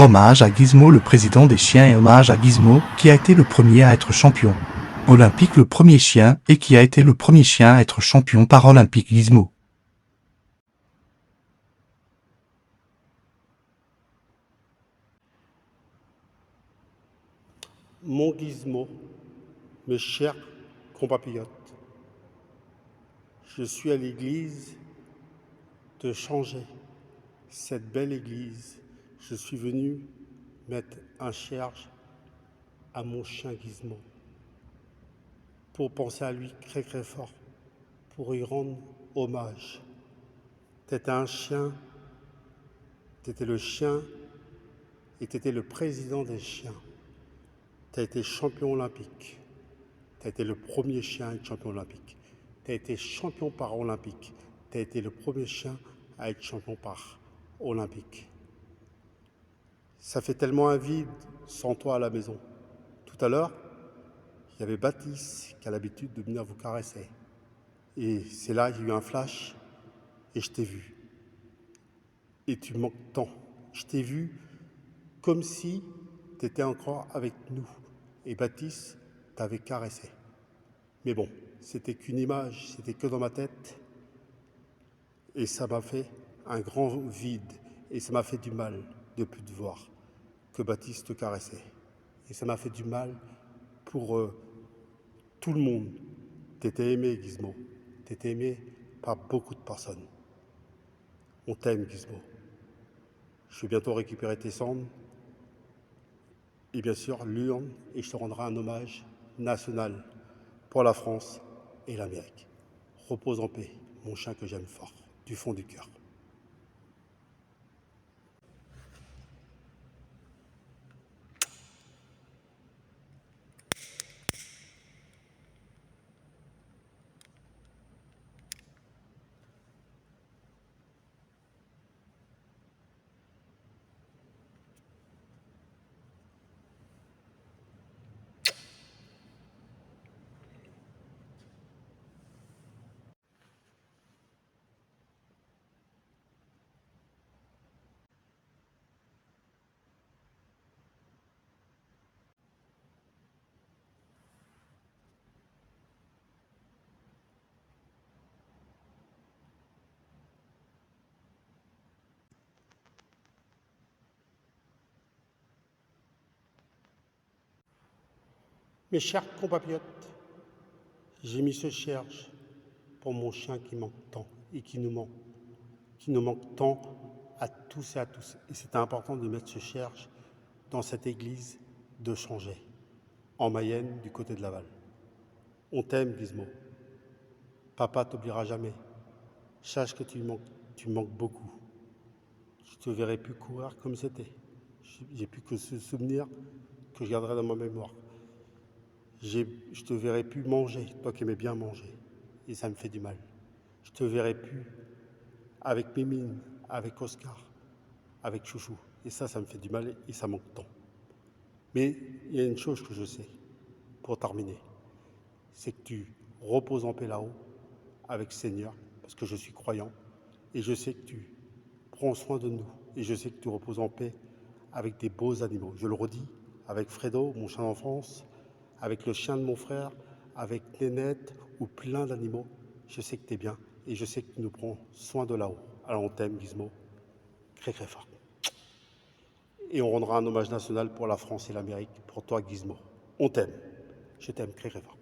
Hommage à Gizmo, le président des chiens, et hommage à Gizmo, qui a été le premier à être champion olympique, le premier chien, et qui a été le premier chien à être champion paralympique. Gizmo. Mon Gizmo, mes chers compatriotes, je suis à l'église de changer cette belle église. Je suis venu mettre un cierge à mon chien Gizmo pour penser à lui très très fort, pour y rendre hommage. T'étais un chien, t'étais le chien et t'étais le président des chiens. T'as été champion olympique. T'as été le premier chien à être champion olympique. T'as été champion paralympique. T'as été le premier chien à être champion paralympique. Ça fait tellement un vide sans toi à la maison. Tout à l'heure, il y avait Baptiste qui a l'habitude de venir vous caresser. Et c'est là, il y a eu un flash et je t'ai vu. Et tu manques tant. Je t'ai vu comme si tu étais encore avec nous. Et Baptiste t'avait caressé. Mais bon, c'était qu'une image, c'était que dans ma tête. Et ça m'a fait un grand vide. Et ça m'a fait du mal de plus te voir que Baptiste te caressait. Et ça m'a fait du mal pour tout le monde. T'étais aimé, Gizmo. T'étais aimé par beaucoup de personnes. On t'aime, Gizmo. Je vais bientôt récupérer tes cendres et bien sûr l'urne, et je te rendrai un hommage national pour la France et l'Amérique. Repose en paix, mon chien que j'aime fort, du fond du cœur. Mes chers compatriotes, j'ai mis ce cierge pour mon chien qui manque tant et qui nous manque tant à tous et à tous. Et c'était important de mettre ce cierge dans cette église de Changer, en Mayenne, du côté de Laval. On t'aime, Gizmo. Papa t'oubliera jamais. Sache que tu me manques beaucoup. Je te verrai plus courir comme c'était. J'ai plus que ce souvenir que je garderai dans ma mémoire. Je te verrai plus manger, toi qui aimais bien manger. Et ça me fait du mal. Je te verrai plus avec Mimine, avec Oscar, avec Chouchou. Et ça me fait du mal et ça manque tant. Mais il y a une chose que je sais, pour terminer, c'est que tu reposes en paix là-haut avec Seigneur, parce que je suis croyant, et je sais que tu prends soin de nous, et je sais que tu reposes en paix avec des beaux animaux. Je le redis, avec Fredo, mon chien d'enfance, avec le chien de mon frère, avec Nénette ou plein d'animaux. Je sais que tu es bien, et je sais que tu nous prends soin de là-haut. Alors on t'aime, Gizmo, très très fort. Et on rendra un hommage national pour la France et l'Amérique, pour toi, Gizmo. On t'aime. Je t'aime très très fort.